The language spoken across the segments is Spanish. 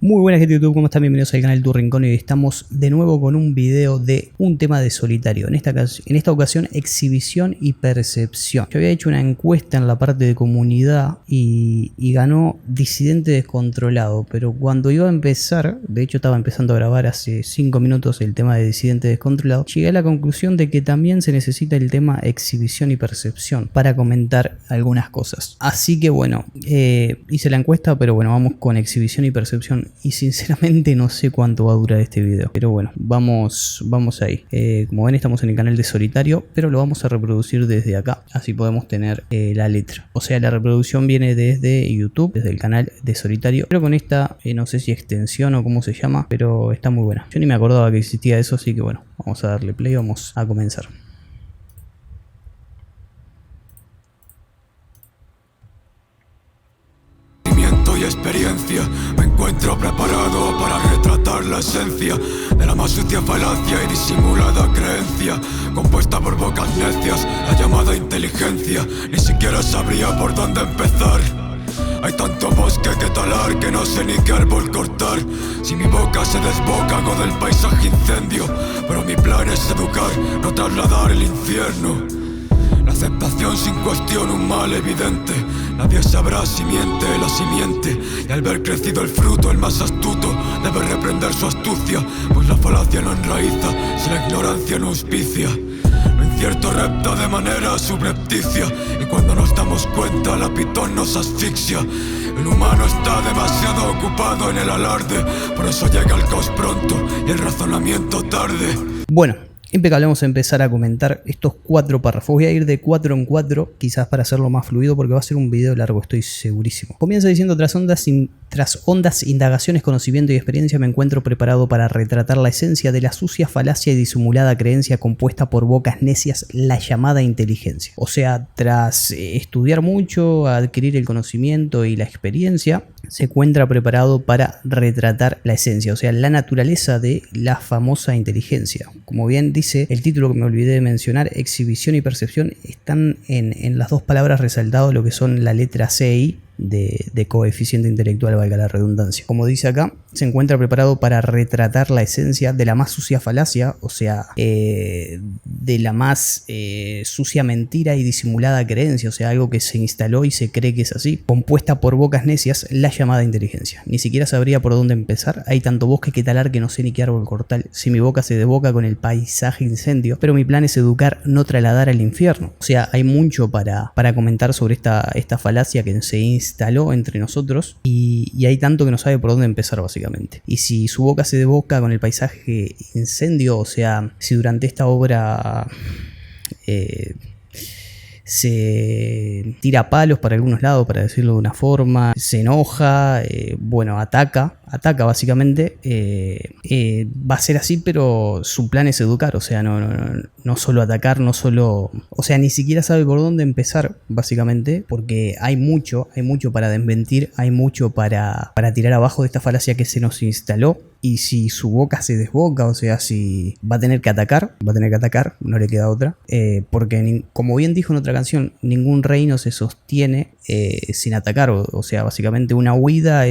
Muy buenas gente de YouTube, ¿cómo están? Bienvenidos al canal Tu Rincón y hoy estamos de nuevo con un video de un tema de solitario. En esta ocasión, exhibición y percepción. Yo había hecho una encuesta en la parte de comunidad y ganó disidente descontrolado, pero cuando iba a empezar, de hecho estaba empezando a grabar hace 5 minutos el tema de disidente descontrolado, llegué a la conclusión de que también se necesita el tema exhibición y percepción para comentar algunas cosas. Así que bueno, hice la encuesta, pero bueno, vamos con exhibición y percepción. Y sinceramente no sé cuánto va a durar este video, pero bueno, vamos ahí. Como ven, estamos en el canal de solitario, pero lo vamos a reproducir desde acá, así podemos tener la letra. O sea, la reproducción viene desde YouTube, desde el canal de solitario, pero con esta, no sé si extensión o cómo se llama, pero está muy buena. Yo ni me acordaba que existía eso, así que bueno, vamos a darle play, vamos a comenzar. Y experiencia, me encuentro preparado para retratar la esencia de la más sucia falacia y disimulada creencia, compuesta por bocas necias, la llamada inteligencia. Ni siquiera sabría por dónde empezar. Hay tanto bosque que talar que no sé ni qué árbol cortar. Si mi boca se desboca hago del paisaje incendio, pero mi plan es educar, no trasladar el infierno. La aceptación sin cuestión, un mal evidente. Nadie sabrá si miente la simiente, y al ver crecido el fruto, el más astuto debe reprender su astucia, pues la falacia no enraiza si la ignorancia no auspicia. Lo incierto repta de manera subrepticia, y cuando nos damos cuenta la pitón nos asfixia. El humano está demasiado ocupado en el alarde, por eso llega el caos pronto y el razonamiento tarde. Bueno, impecable, vamos a empezar a comentar estos 4 párrafos. Voy a ir de 4 en 4, quizás para hacerlo más fluido, porque va a ser un video largo, estoy segurísimo. Comienza diciendo: tras hondas indagaciones, conocimiento y experiencia, me encuentro preparado para retratar la esencia de la sucia falacia y disimulada creencia compuesta por bocas necias, la llamada inteligencia. O sea, tras estudiar mucho, adquirir el conocimiento y la experiencia, se encuentra preparado para retratar la esencia, o sea, la naturaleza de la famosa inteligencia. Como bien dice el título que me olvidé de mencionar, exhibición y percepción, están en las dos palabras resaltados lo que son la letra C e I de coeficiente intelectual, valga la redundancia. Como dice acá, se encuentra preparado para retratar la esencia de la más sucia falacia, o sea, de la más sucia mentira y disimulada creencia, o sea, algo que se instaló y se cree que es así, compuesta por bocas necias, la llamada inteligencia. Ni siquiera sabría por dónde empezar, hay tanto bosque que talar que no sé ni qué árbol cortar. Si mi boca se desboca con el paisaje incendio, pero mi plan es educar, no trasladar al infierno. O sea, hay mucho para comentar sobre esta falacia que se instaló entre nosotros y hay tanto que no sabe por dónde empezar básicamente. Y si su boca se desboca con el paisaje incendio, o sea, si durante esta obra se tira palos para algunos lados, para decirlo de una forma, se enoja, bueno, ataca básicamente, va a ser así, pero su plan es educar, o sea, no solo atacar, no solo, o sea, ni siquiera sabe por dónde empezar básicamente, porque hay mucho para desmentir, hay mucho para tirar abajo de esta falacia que se nos instaló. Y si su boca se desboca, o sea, si va a tener que atacar, no le queda otra, porque como bien dijo en otra canción, ningún reino se sostiene sin atacar, o sea, básicamente una huida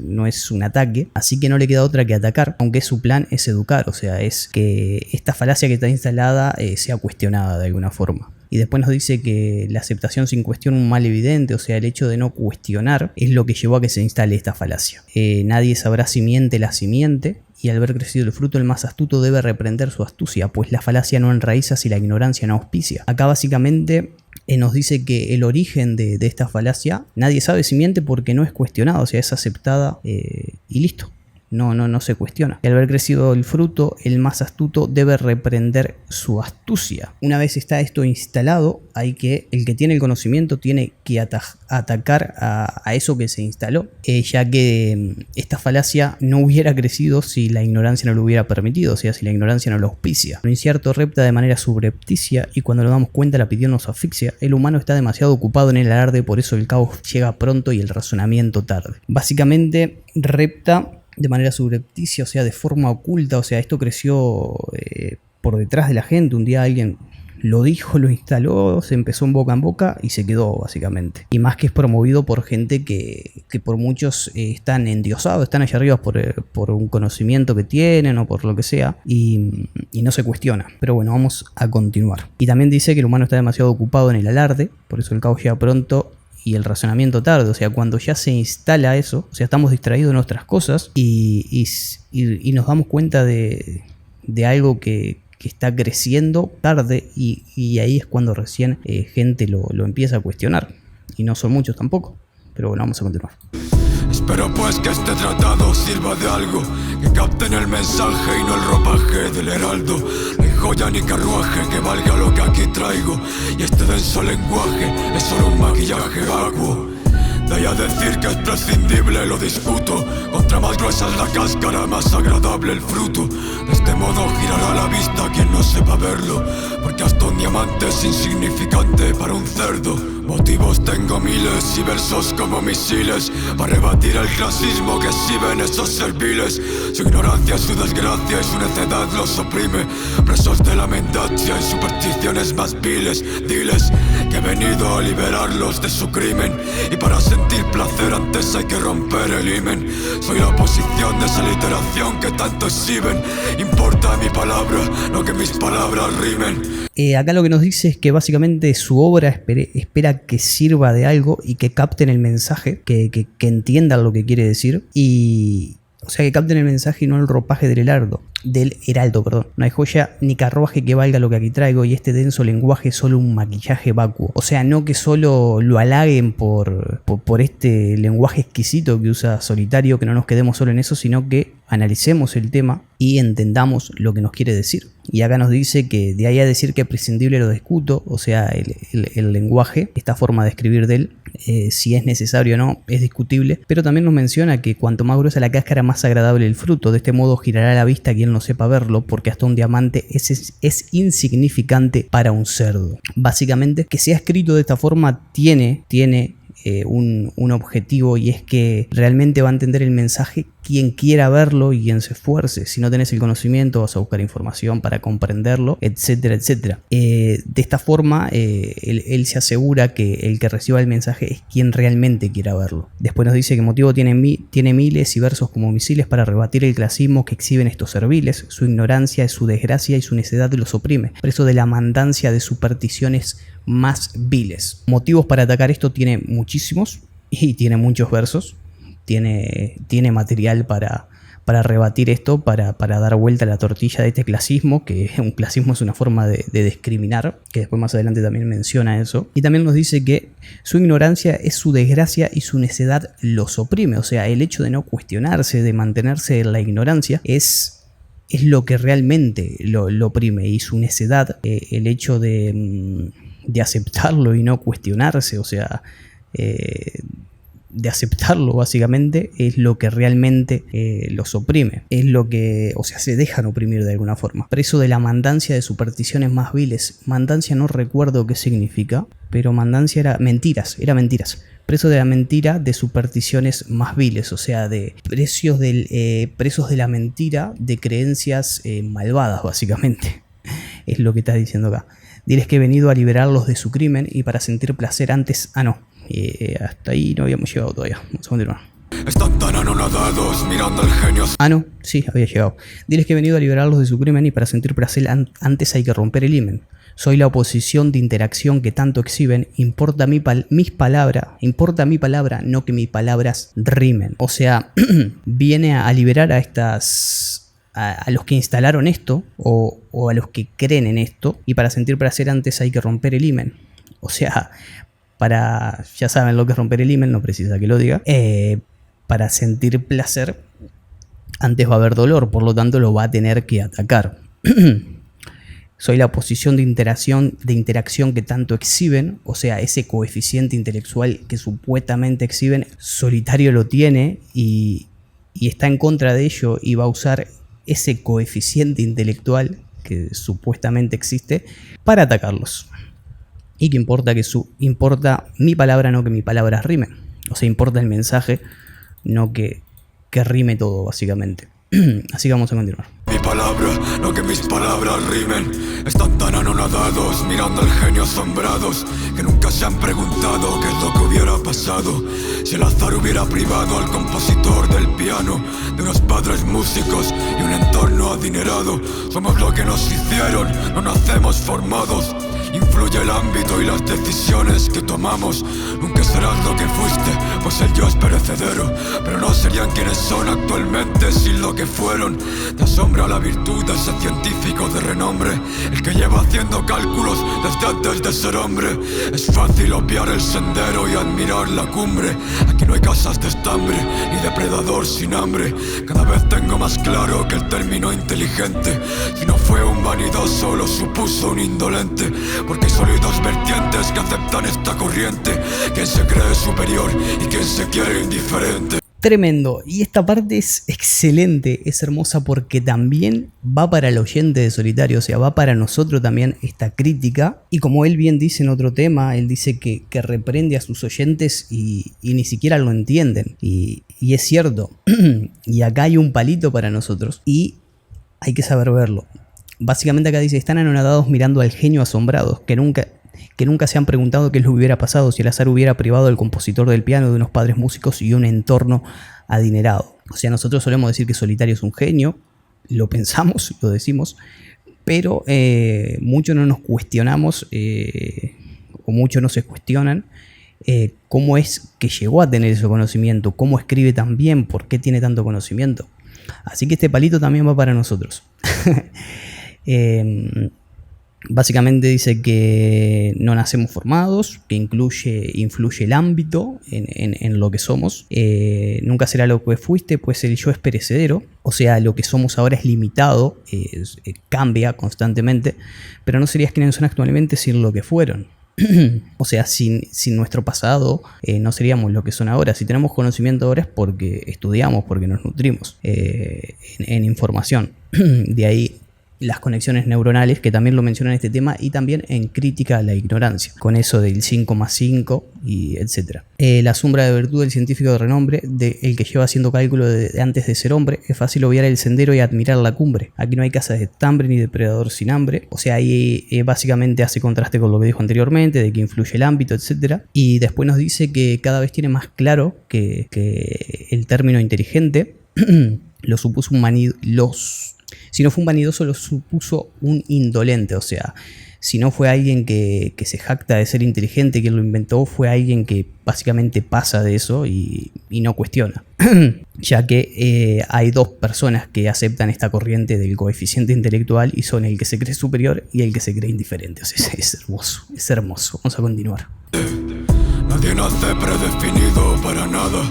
no es un ataque, así que no le queda otra que atacar, aunque su plan es educar, o sea, es que esta falacia que está instalada sea cuestionada de alguna forma. Y después nos dice que la aceptación sin cuestión, un mal evidente, o sea, el hecho de no cuestionar es lo que llevó a que se instale esta falacia. Nadie sabrá si miente la simiente, y al ver crecido el fruto, el más astuto debe reprender su astucia, pues la falacia no enraiza si la ignorancia no auspicia. Acá básicamente nos dice que el origen de esta falacia, nadie sabe si miente porque no es cuestionada, o sea, es aceptada y listo. No se cuestiona. Y al haber crecido el fruto, el más astuto debe reprender su astucia. Una vez está esto instalado, el que tiene el conocimiento tiene que atacar a eso que se instaló, ya que esta falacia no hubiera crecido si la ignorancia no lo hubiera permitido, o sea, si la ignorancia no lo auspicia. Lo incierto repta de manera subrepticia, y cuando nos damos cuenta la pitón nos asfixia. El humano está demasiado ocupado en el alarde, por eso el caos llega pronto y el razonamiento tarde. Básicamente, repta de manera subrepticia, o sea, de forma oculta, o sea, esto creció por detrás de la gente. Un día alguien lo dijo, lo instaló, se empezó en boca y se quedó básicamente. Y más que es promovido por gente que por muchos están endiosados, están allá arriba por un conocimiento que tienen o por lo que sea, y no se cuestiona. Pero bueno, vamos a continuar. Y también dice que el humano está demasiado ocupado en el alarde, por eso el caos llega pronto y el razonamiento tarde. O sea, cuando ya se instala eso, o sea, estamos distraídos en otras cosas y nos damos cuenta de algo que está creciendo tarde, y ahí es cuando recién gente lo empieza a cuestionar. Y no son muchos tampoco. Pero bueno, vamos a continuar. Espero pues que este tratado sirva de algo, que capten el mensaje y no el ropaje del heraldo. No hay joya ni carruaje que valga lo que aquí traigo, y este denso lenguaje es solo un maquillaje vago. De ahí a decir que es prescindible lo discuto, contra más gruesa es la cáscara, más agradable el fruto. De este modo girará la vista quien no sepa verlo, porque hasta un diamante es insignificante para un cerdo. Motivos tengo miles y versos como misiles para rebatir el clasismo que exhiben esos serviles. Su ignorancia, su desgracia y su necedad los oprime, presos de la mendacia y supersticiones más viles. Diles que he venido a liberarlos de su crimen, y para sentir placer antes hay que romper el himen. Soy la oposición de esa literación que tanto exhiben. Importa mi palabra, no que mis palabras rimen. Acá lo que nos dice es que básicamente su obra espera que sirva de algo y que capten el mensaje, que entiendan lo que quiere decir, y o sea, que capten el mensaje y no el ropaje del heraldo. No hay joya ni carruaje que valga lo que aquí traigo, y este denso lenguaje es solo un maquillaje vacuo. O sea, no que solo lo halaguen por este lenguaje exquisito que usa Solitario, que no nos quedemos solo en eso, sino que analicemos el tema y entendamos lo que nos quiere decir. Y acá nos dice que de ahí a decir que es prescindible lo discuto, o sea, el lenguaje, esta forma de escribir de él, si es necesario o no, es discutible. Pero también nos menciona que cuanto más gruesa la cáscara, más agradable el fruto. De este modo girará la vista quien no sepa verlo, porque hasta un diamante es insignificante para un cerdo. Básicamente, que sea escrito de esta forma tiene un objetivo, y es que realmente va a entender el mensaje quien quiera verlo y quien se esfuerce. Si no tenés el conocimiento, vas a buscar información para comprenderlo, etcétera, etcétera. De esta forma, él se asegura que el que reciba el mensaje es quien realmente quiera verlo. Después nos dice que motivo tiene miles y versos como misiles para rebatir el clasismo que exhiben estos serviles. Su ignorancia es su desgracia y su necedad los oprime, preso de la mandancia de supersticiones más viles. Motivos para atacar esto tiene muchísimos, y tiene muchos versos. Tiene material para rebatir esto, para dar vuelta a la tortilla de este clasismo, que un clasismo es una forma de discriminar, que después más adelante también menciona eso. Y también nos dice que su ignorancia es su desgracia y su necedad los oprime. O sea, el hecho de no cuestionarse, de mantenerse en la ignorancia, es lo que realmente lo oprime. Y su necedad, el hecho de aceptarlo y no cuestionarse, o sea, de aceptarlo básicamente, es lo que realmente los oprime. Es lo que, o sea, se dejan oprimir de alguna forma. Preso de la mandancia de supersticiones más viles. Mandancia no recuerdo qué significa, pero mandancia era mentiras. Preso de la mentira de supersticiones más viles, o sea, de presos de la mentira de creencias malvadas, básicamente. Es lo que está diciendo acá. Diles que he venido a liberarlos de su crimen y para sentir placer antes... hasta ahí no habíamos llegado todavía. Vamos a continuar. Están tan anonadados mirando al genio. No, sí, había llegado. Diles que he venido a liberarlos de su crimen y para sentir placer antes hay que romper el himen. Soy la oposición de interacción que tanto exhiben. Importa mi palabra, no que mis palabras rimen. O sea, viene a liberar a los que instalaron esto o a los que creen en esto, y para sentir placer antes hay que romper el himen. O sea, ya saben lo que es romper el himen, no precisa que lo diga. Para sentir placer antes va a haber dolor, por lo tanto lo va a tener que atacar. Soy la oposición de interacción que tanto exhiben, o sea, ese coeficiente intelectual que supuestamente exhiben, Solitario lo tiene y está en contra de ello, y va a usar ese coeficiente intelectual que supuestamente existe para atacarlos. Y que importa mi palabra, no que mis palabras rimen. O sea, importa el mensaje, no que rime todo, básicamente. Así que vamos a continuar. Mi palabra, no que mis palabras rimen. Están tan anonadados, mirando al genio asombrados, que nunca se han preguntado qué es lo que hubiera pasado si el azar hubiera privado al compositor del piano de unos padres músicos y un entorno adinerado. Somos lo que nos hicieron, no nacemos formados. Influye el ámbito y las decisiones que tomamos. Nunca serás lo que fuiste, pues el yo es perecedero, pero no serían quienes son actualmente sin lo que fueron. Te asombra la virtud de ese científico de renombre, el que lleva haciendo cálculos desde antes de ser hombre. Es fácil obviar el sendero y admirar la cumbre. Aquí no hay casas de estambre, ni depredador sin hambre. Cada vez tengo más claro que el término inteligente, si no fue un vanidoso, lo supuso un indolente. Porque solo hay dos vertientes que aceptan esta corriente: quien se cree superior y quien se quiere indiferente. Tremendo. Y esta parte es excelente, es hermosa, porque también va para el oyente de Solitario, o sea, va para nosotros también esta crítica. Y como él bien dice en otro tema, él dice que reprende a sus oyentes y ni siquiera lo entienden. Y es cierto. Y acá hay un palito para nosotros y hay que saber verlo. Básicamente acá dice: están anonadados mirando al genio asombrados, que nunca se han preguntado qué les hubiera pasado si el azar hubiera privado al compositor del piano de unos padres músicos y un entorno adinerado. O sea, nosotros solemos decir que Solitario es un genio, lo pensamos, lo decimos, pero mucho no nos cuestionamos, o muchos no se cuestionan cómo es que llegó a tener ese conocimiento, cómo escribe tan bien, por qué tiene tanto conocimiento. Así que este palito también va para nosotros. Básicamente dice que no nacemos formados, que influye el ámbito en lo que somos. Nunca será lo que fuiste, pues el yo es perecedero. O sea, lo que somos ahora es limitado, cambia constantemente, pero no serías quienes son actualmente sin lo que fueron. O sea, sin nuestro pasado no seríamos lo que son ahora. Si tenemos conocimiento ahora es porque estudiamos, porque nos nutrimos en información. De ahí las conexiones neuronales, que también lo menciona en este tema, y también en crítica a la ignorancia, con eso del 5 más 5 y etc. La sombra de virtud del científico de renombre, el que lleva haciendo cálculo de antes de ser hombre. Es fácil obviar el sendero y admirar la cumbre. Aquí no hay casa de estambre ni depredador sin hambre. O sea, ahí básicamente hace contraste con lo que dijo anteriormente, de que influye el ámbito, etc. Y después nos dice que cada vez tiene más claro que el término inteligente lo supuso si no fue un vanidoso, lo supuso un indolente. O sea, si no fue alguien que se jacta de ser inteligente, quien lo inventó, fue alguien que básicamente pasa de eso y no cuestiona. Ya que hay dos personas que aceptan esta corriente del coeficiente intelectual, y son el que se cree superior y el que se cree indiferente. O sea, es hermoso, es hermoso. Vamos a continuar. Nadie nace predefinido para nada.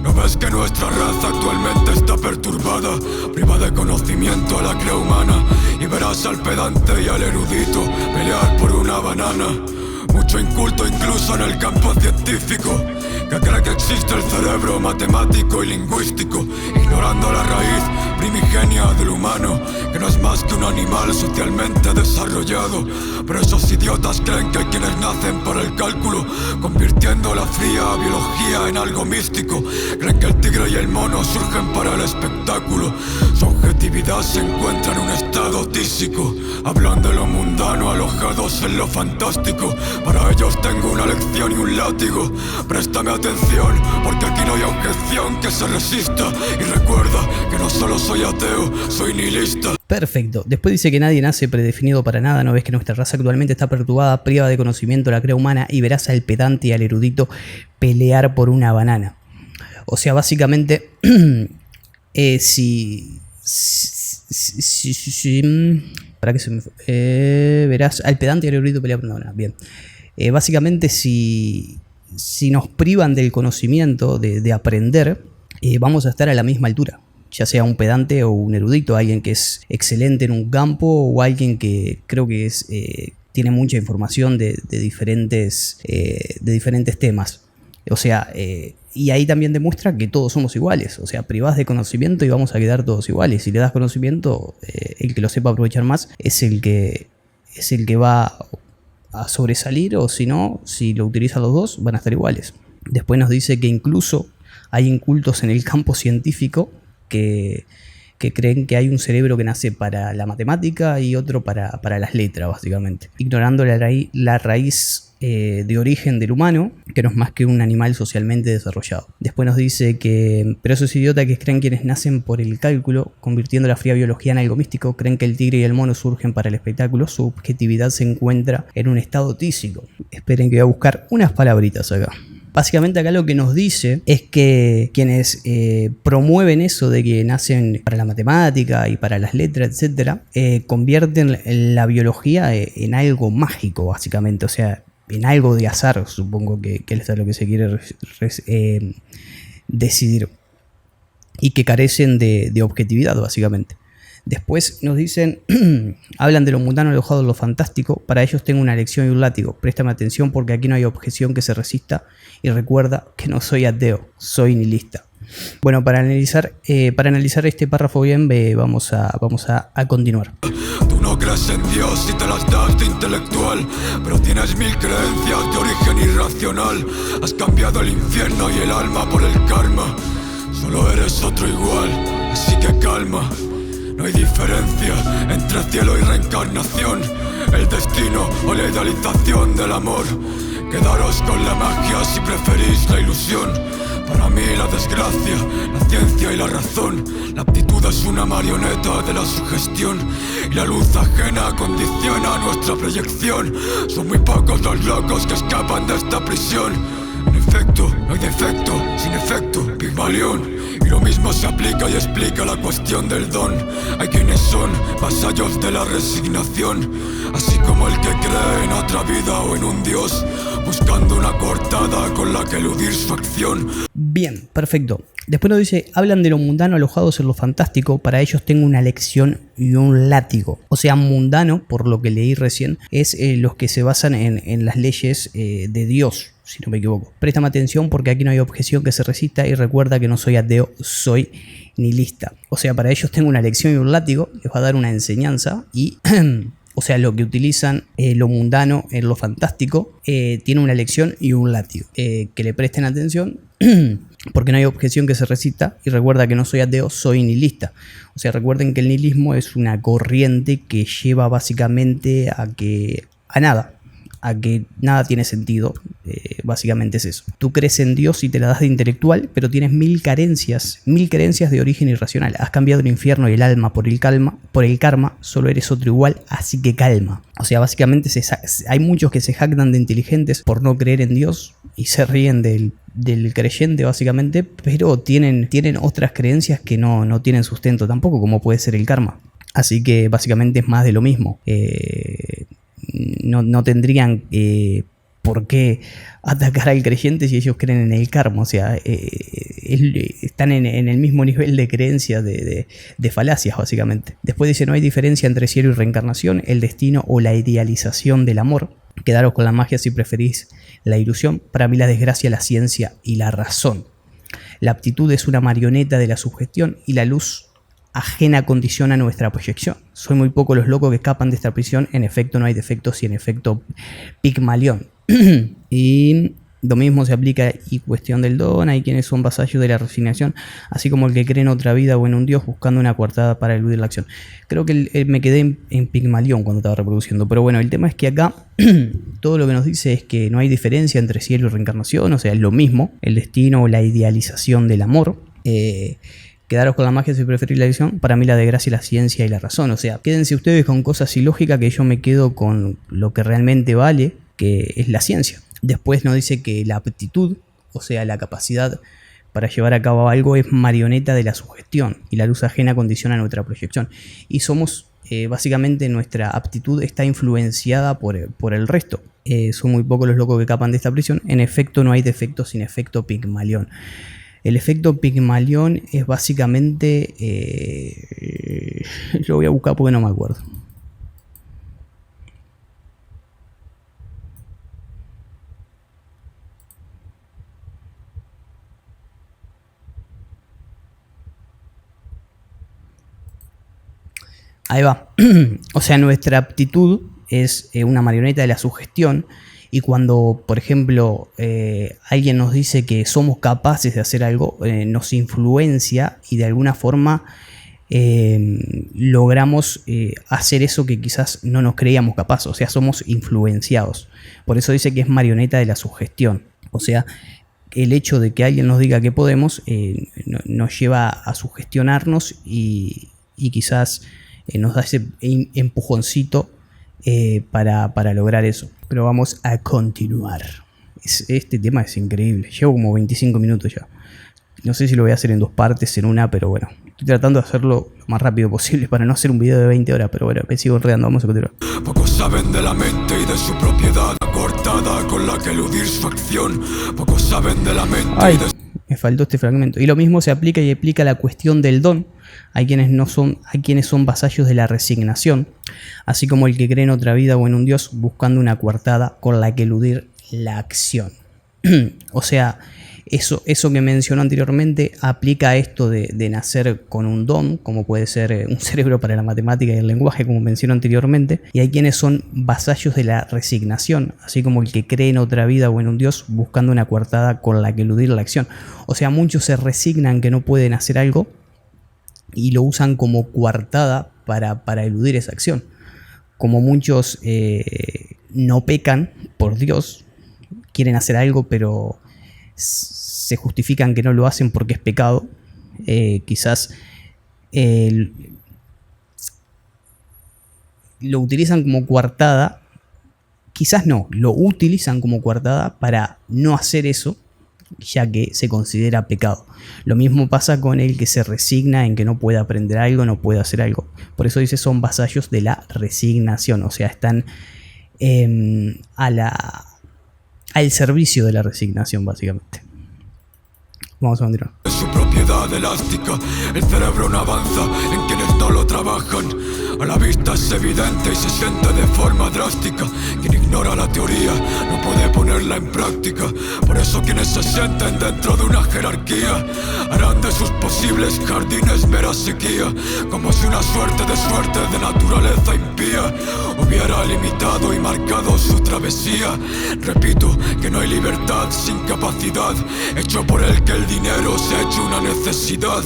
¿No ves que nuestra raza actualmente está perturbada? Priva de conocimiento a la crea humana, y verás al pedante y al erudito pelear por una banana. Mucho inculto incluso en el campo científico, que cree que existe el cerebro matemático y lingüístico, ignorando la raíz primigenia del humano, que no es más que un animal socialmente desarrollado. Pero esos idiotas creen que hay quienes nacen para el cálculo, convirtiendo la fría biología en algo místico. Creen que el tigre y el mono surgen para el espectáculo. Su objetividad se encuentra en un estado tísico. Hablan de lo mundano alojados en lo fantástico. Para ellos tengo una lección y un látigo. Préstame atención, porque aquí no hay objeción que se resista. Y recuerda que no solo soy ateo, soy nihilista. Perfecto. Después dice que nadie nace predefinido para nada. ¿No ves que nuestra raza actualmente está perturbada, priva de conocimiento la crea humana, y verás al pedante y al erudito pelear por una banana? O sea, básicamente, para que se me verás al pedante y al erudito pelear por una banana. Bien. Básicamente, si nos privan del conocimiento, de aprender, vamos a estar a la misma altura. Ya sea un pedante o un erudito, alguien que es excelente en un campo, o alguien que creo que tiene mucha información de diferentes temas. O sea, y ahí también demuestra que todos somos iguales. O sea, privás de conocimiento y vamos a quedar todos iguales. Si le das conocimiento, el que lo sepa aprovechar más es el que va a sobresalir, o si no, si lo utilizan los dos, van a estar iguales. Después nos dice que incluso hay incultos en el campo científico que que creen que hay un cerebro que nace para la matemática y otro para las letras, básicamente, ignorando la raíz de origen del humano, que no es más que un animal socialmente desarrollado. Después nos dice que, pero esos idiotas que creen quienes nacen por el cálculo, convirtiendo la fría biología en algo místico, creen que el tigre y el mono surgen para el espectáculo, su objetividad se encuentra en un estado tísico. Esperen que voy a buscar unas palabritas acá. Básicamente acá lo que nos dice es que quienes promueven eso de que nacen para la matemática y para las letras, etc., convierten la biología en algo mágico, básicamente, o sea, en algo de azar, supongo que es lo que se quiere decidir, y que carecen de objetividad, básicamente. Después nos dicen, hablan de lo mundano, lo alojado, lo fantástico. Para ellos tengo una lección y un látigo. Préstame atención porque aquí no hay objeción que se resista. Y recuerda que no soy ateo, soy nihilista. Bueno, para analizar este párrafo bien, vamos a continuar. Tú no crees en Dios y te las das de intelectual, pero tienes mil creencias de origen irracional. Has cambiado el infierno y el alma por el karma. Solo eres otro igual, así que calma. No hay diferencia entre cielo y reencarnación, el destino o la idealización del amor. Quedaros con la magia si preferís la ilusión. Para mí la desgracia, la ciencia y la razón. La aptitud es una marioneta de la sugestión, y la luz ajena condiciona nuestra proyección. Son muy pocos los locos que escapan de esta prisión. En efecto, no hay defecto, sin efecto, Pigmalión. Y lo mismo se aplica y explica la cuestión del don. Hay quienes son vasallos de la resignación, así como el que cree en otra vida o en un dios, buscando una coartada con la que eludir su acción. Bien, perfecto. Después nos dice, hablan de lo mundano alojados en lo fantástico, para ellos tengo una lección y un látigo. O sea, mundano, por lo que leí recién, es los que se basan en las leyes de Dios, si no me equivoco. Préstame atención porque aquí no hay objeción que se resista y recuerda que no soy ateo, soy nihilista. O sea, para ellos tengo una lección y un látigo, les va a dar una enseñanza y... O sea, lo que utilizan lo mundano en lo fantástico tiene una lección y un látigo. Que le presten atención porque no hay objeción que se resista y recuerda que no soy ateo, soy nihilista. O sea, recuerden que el nihilismo es una corriente que lleva básicamente a que nada tiene sentido. Básicamente es eso. Tú crees en Dios y te la das de intelectual, pero tienes mil carencias de origen irracional. Has cambiado el infierno y el alma por el karma, solo eres otro igual, así que calma. O sea, básicamente hay muchos que se jactan de inteligentes por no creer en Dios y se ríen del creyente, básicamente, pero tienen otras creencias que no tienen sustento tampoco, como puede ser el karma. Así que básicamente es más de lo mismo. No tendrían por qué atacar al creyente si ellos creen en el karma. O sea, están en el mismo nivel de creencia de falacias, básicamente. Después dice, no hay diferencia entre cielo y reencarnación, el destino o la idealización del amor. Quedaros con la magia si preferís la ilusión. Para mí la desgracia, la ciencia y la razón. La aptitud es una marioneta de la sugestión y la luz ajena condiciona nuestra proyección. Soy muy poco los locos que escapan de esta prisión. En efecto no hay defectos y en efecto Pigmalión. Y lo mismo se aplica y cuestión del don. Hay quienes son vasallos de la resignación, así como el que cree en otra vida o en un dios buscando una coartada para eludir la acción. Creo que me quedé en Pigmalión cuando estaba reproduciendo, pero bueno, el tema es que acá todo lo que nos dice es que no hay diferencia entre cielo y reencarnación. O sea, es lo mismo, el destino o la idealización del amor. Quedaros con la magia si preferís la visión. Para mí la desgracia, la ciencia y la razón. O sea, quédense ustedes con cosas ilógicas, que yo me quedo con lo que realmente vale, que es la ciencia. Después nos dice que la aptitud, o sea, la capacidad para llevar a cabo algo, es marioneta de la sugestión y la luz ajena condiciona nuestra proyección. Y somos, básicamente, nuestra aptitud está influenciada por el resto. Son muy pocos los locos que escapan de esta prisión. En efecto, no hay defecto sin efecto Pigmalión. El efecto Pigmalión es básicamente... lo voy a buscar porque no me acuerdo. Ahí va. O sea, nuestra aptitud es una marioneta de la sugestión. Y cuando, por ejemplo, alguien nos dice que somos capaces de hacer algo, nos influencia y de alguna forma logramos hacer eso que quizás no nos creíamos capaces. O sea, somos influenciados. Por eso dice que es marioneta de la sugestión. O sea, el hecho de que alguien nos diga que podemos nos lleva a sugestionarnos y quizás nos da ese empujoncito para lograr eso. Pero vamos a continuar. Este tema es increíble. Llevo como 25 minutos ya. No sé si lo voy a hacer en 2 partes, en una, pero bueno. Estoy tratando de hacerlo lo más rápido posible para no hacer un video de 20 horas. Pero bueno, me sigo enredando. Vamos a continuar. Pocos saben de la mente y de su propiedad cortada con la que eludir su acción. Pocos saben de la mente y de... Me faltó este fragmento. Y lo mismo se aplica y aplica la cuestión del don. Hay quienes son vasallos de la resignación, así como el que cree en otra vida o en un Dios buscando una coartada con la que eludir la acción. O sea, eso que mencionó anteriormente aplica a esto de nacer con un don, como puede ser un cerebro para la matemática y el lenguaje, como mencionó anteriormente. Y hay quienes son vasallos de la resignación, así como el que cree en otra vida o en un Dios buscando una coartada con la que eludir la acción. O sea, muchos se resignan que no pueden hacer algo y lo usan como coartada para eludir esa acción. Como muchos no pecan por Dios, quieren hacer algo pero se justifican que no lo hacen porque es pecado, quizás lo utilizan como coartada, quizás no, lo utilizan como coartada para no hacer eso, ya que se considera pecado. Lo mismo pasa con el que se resigna en que no puede aprender algo, no puede hacer algo. Por eso dice son vasallos de la resignación, o sea, están al servicio de la resignación, básicamente. Vamos a continuar. Es su propiedad elástica. El cerebro no avanza en quienes no lo trabajan. A la vista es evidente y se siente de forma drástica. Quien ignora la teoría no puede ponerla en práctica. Por eso quienes se sienten dentro de una jerarquía harán de sus posibles jardines mera sequía, como si una suerte de naturaleza impía hubiera limitado y marcado su travesía. Repito que no hay libertad sin capacidad, hecho por el que el dinero se ha hecho una necesidad.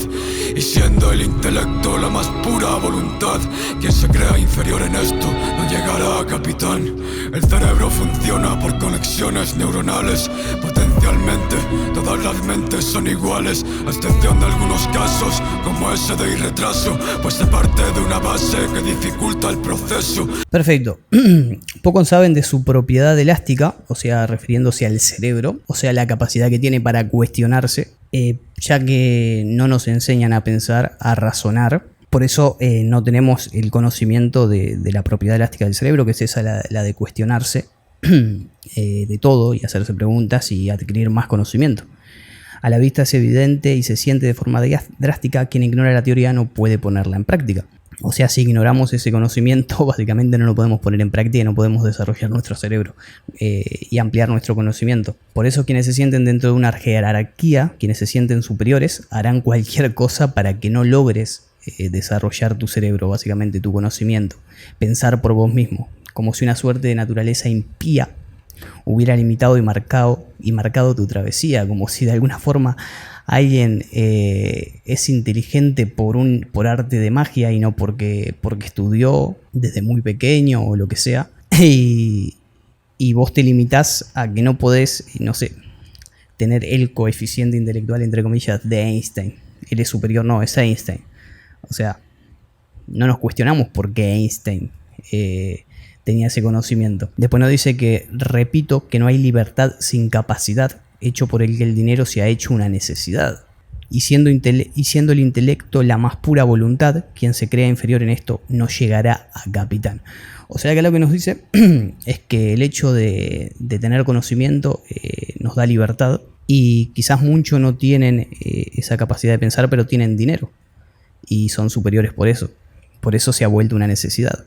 Y siendo el intelecto la más pura voluntad, quien se crea inferior en esto no llegará a capitán. El cerebro funciona por conexiones neuronales. Potencialmente todas las mentes son iguales, a excepción de algunos casos como ese de irretraso, pues se parte de una base que dificulta el proceso. Perfecto. Pocos saben de su propiedad elástica, o sea, refiriéndose al cerebro, o sea, la capacidad que tiene para cuestionarse, ya que no nos enseñan a pensar, a razonar. Por eso no tenemos el conocimiento de la propiedad elástica del cerebro, que es esa, la de cuestionarse de todo y hacerse preguntas y adquirir más conocimiento. A la vista es evidente y se siente de forma drástica. Quien ignora la teoría no puede ponerla en práctica. O sea, si ignoramos ese conocimiento, básicamente no lo podemos poner en práctica y no podemos desarrollar nuestro cerebro y ampliar nuestro conocimiento. Por eso quienes se sienten dentro de una jerarquía, quienes se sienten superiores, harán cualquier cosa para que no logres desarrollar tu cerebro, básicamente tu conocimiento. Pensar por vos mismo, como si una suerte de naturaleza impía hubiera limitado y marcado tu travesía, como si de alguna forma alguien es inteligente por arte de magia y no porque estudió desde muy pequeño o lo que sea, y vos te limitás a que no podés, no sé, tener el coeficiente intelectual, entre comillas, de Einstein. Él es superior, no, es Einstein. O sea, no nos cuestionamos por qué Einstein tenía ese conocimiento. Después nos dice que, repito, que no hay libertad sin capacidad, hecho por el que el dinero se ha hecho una necesidad. Y siendo el intelecto la más pura voluntad, quien se crea inferior en esto no llegará a capitán. O sea que lo que nos dice es que el hecho de tener conocimiento nos da libertad, y quizás muchos no tienen esa capacidad de pensar, pero tienen dinero y son superiores por eso. Por eso se ha vuelto una necesidad.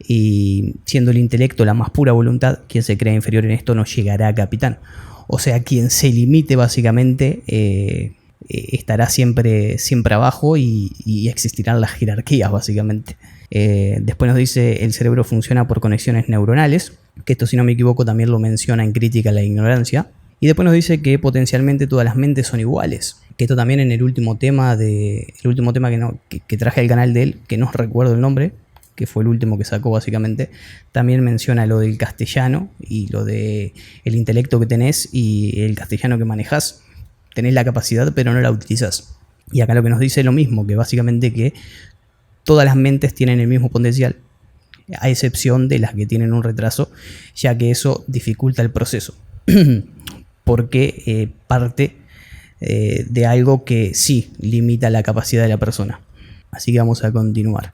Y siendo el intelecto la más pura voluntad, quien se crea inferior en esto no llegará a capitán. O sea, quien se limite básicamente estará siempre abajo y existirán las jerarquías básicamente. Después nos dice el cerebro funciona por conexiones neuronales, que esto, si no me equivoco, también lo menciona en Crítica a la Ignorancia. Y después nos dice que potencialmente todas las mentes son iguales. Que esto también en el último tema que traje al canal de él, que no recuerdo el nombre, que fue el último que sacó básicamente, también menciona lo del castellano y lo de el intelecto que tenés y el castellano que manejás. Tenés la capacidad pero no la utilizás. Y acá lo que nos dice es lo mismo, que básicamente que todas las mentes tienen el mismo potencial, a excepción de las que tienen un retraso, ya que eso dificulta el proceso. Porque parte de algo que sí limita la capacidad de la persona. Así que vamos a continuar.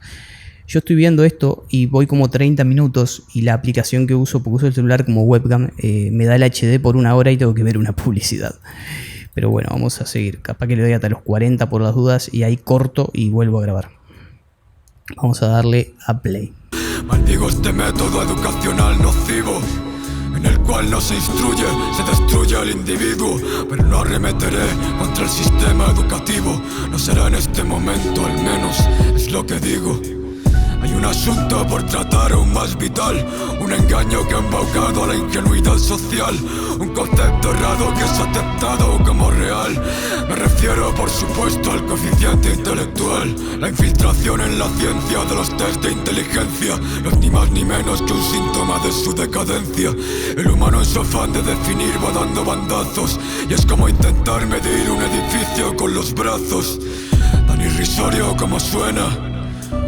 Yo estoy viendo esto y voy como 30 minutos y la aplicación que uso, porque uso el celular como webcam, me da el HD por 1 hora y tengo que ver una publicidad. Pero bueno, vamos a seguir. Capaz que le doy hasta los 40 por las dudas y ahí corto y vuelvo a grabar. Vamos a darle a play. Maldigo este método educacional nocivo, en el cual no se instruye, se destruye al individuo. Pero no arremeteré contra el sistema educativo. No será en este momento, al menos es lo que digo. Hay un asunto por tratar aún más vital, un engaño que ha embaucado a la ingenuidad social, un concepto errado que es aceptado como real. Me refiero por supuesto al coeficiente intelectual, la infiltración en la ciencia de los test de inteligencia. No es ni más ni menos que un síntoma de su decadencia. El humano en su afán de definir va dando bandazos, y es como intentar medir un edificio con los brazos. Tan irrisorio como suena.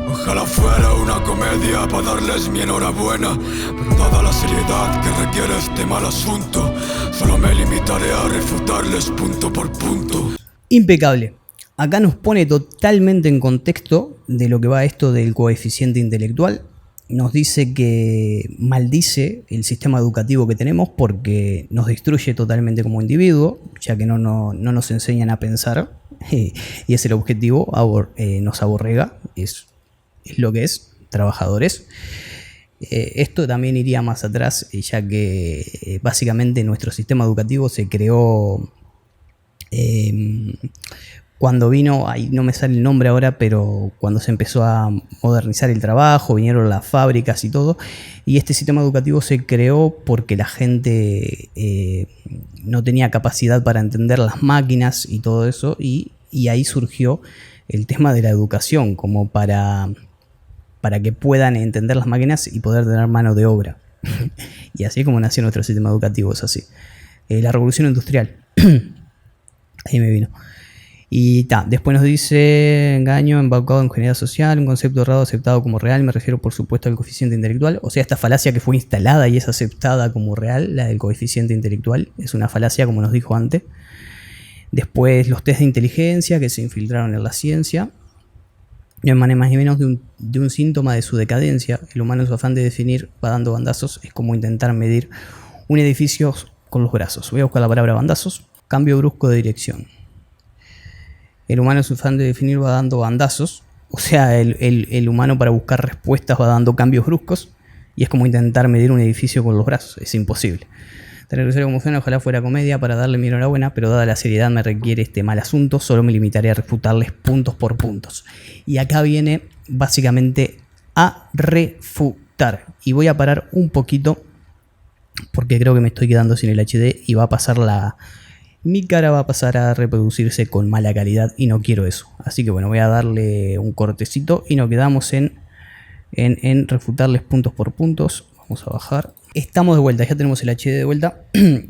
Ojalá fuera una comedia para darles mi enhorabuena, pero dada la seriedad que requiere este mal asunto, solo me limitaré a refutarles punto por punto. Impecable. Acá nos pone totalmente en contexto de lo que va esto del coeficiente intelectual. Nos dice que maldice el sistema educativo que tenemos porque nos destruye totalmente como individuo, ya que no nos enseñan a pensar, y es el objetivo, nos aborrega, es lo que es, trabajadores. Esto también iría más atrás, ya que básicamente nuestro sistema educativo se creó cuando vino, ahí no me sale el nombre ahora, pero cuando se empezó a modernizar el trabajo, vinieron las fábricas y todo, y este sistema educativo se creó porque la gente no tenía capacidad para entender las máquinas y todo eso, y ahí surgió el tema de la educación, como para que puedan entender las máquinas y poder tener mano de obra. Y así es como nació nuestro sistema educativo, es así. La revolución industrial. Ahí me vino. Y después nos dice engaño, embaucado en ingeniería social, un concepto errado aceptado como real. Me refiero por supuesto al coeficiente intelectual. O sea, esta falacia que fue instalada y es aceptada como real, la del coeficiente intelectual, es una falacia como nos dijo antes. Después los test de inteligencia que se infiltraron en la ciencia. No es más ni menos de un síntoma de su decadencia. El humano en su afán de definir va dando bandazos. Es como intentar medir un edificio con los brazos. Voy a buscar la palabra bandazos. Cambio brusco de dirección. El humano en su afán de definir va dando bandazos. O sea, el humano para buscar respuestas va dando cambios bruscos. Y es como intentar medir un edificio con los brazos. Es imposible. Tener serio como suena, ojalá fuera comedia para darle mi enhorabuena, pero dada la seriedad me requiere este mal asunto, solo me limitaré a refutarles puntos por puntos. Y acá viene básicamente a refutar. Y voy a parar un poquito porque creo que me estoy quedando sin el HD y va a pasar mi cara va a pasar a reproducirse con mala calidad y no quiero eso. Así que bueno, voy a darle un cortecito y nos quedamos en refutarles puntos por puntos. Vamos a bajar. Estamos de vuelta, ya tenemos el HD de vuelta,